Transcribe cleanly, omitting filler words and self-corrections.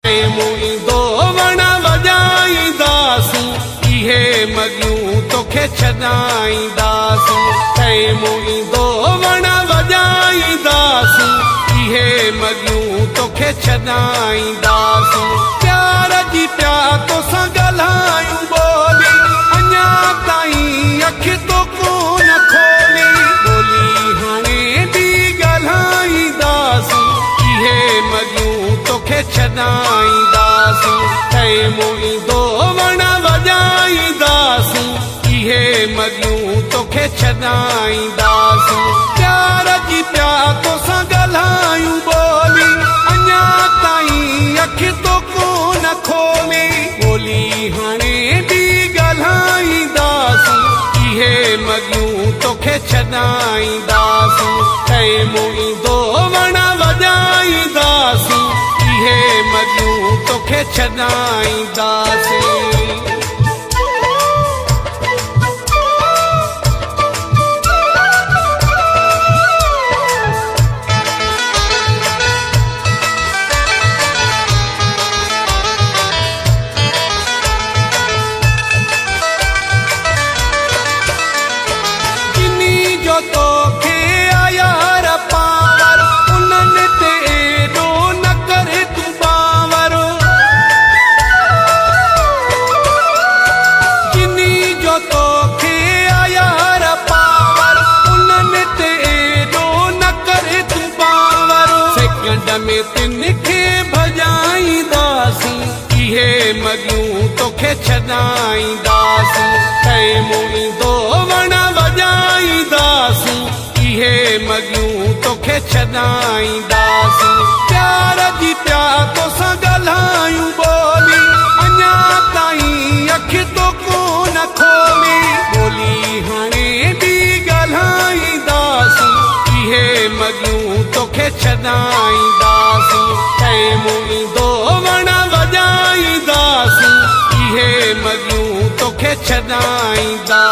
मुईंदो वण वॼाईंदासूं इहे मगियूं तोखे छॾाईंदासूं मुईंदो वण वॼाईंदासूं इहे मगियूं तोखे छॾाईंदासूं प्यार जी पिया तोसां ॻाल्हायूं ॿोली अञा ताईं अखि तो कोन खोली ॿोली हाणे बि ॻाल्हाईंदासूं इहे मगियूं तोखे छॾाईंदासूं मुईंदो वण वॼाईंदासूं इहे मगियूं तोखे छॾाईंदासूं प्यार जी पिया तोसां ॻाल्हायूं ॿोली अञा ताईं अखि तो कोन खोली ॿोली हाणे बि ॻाल्हाईंदासूं इहे मगियूं तोखे छॾाईंदासूं मुईंदो वण वॼाईंदासूं इहे मगियूं तोखे छॾाईंदासीं तोखे आयार पावर उन्हनि ते एॾो न करे तूं बावर जिनी जो तोखे आयार पावर उन्हनि ते एॾो न करे तूं बावर सेकंड में तिन खे भॼाईंदासीं इहे मगियूं तोखे छॾाईंदासीं मुईंदो वण वॼाईंदासूं इहे मगियूं तोखे छॾाईंदासीं प्यार जी पिया तोसां ॻाल्हायूं ॿोली अञा ताईं अखि तो कोन खोली ॿोली हाणे बि ॻाल्हाईंदासूं इहे मगियूं तोखे छॾाईंदासूं मुईंदो वण वॼाईंदासूं इहे मगियूं तोखे छॾाईंदा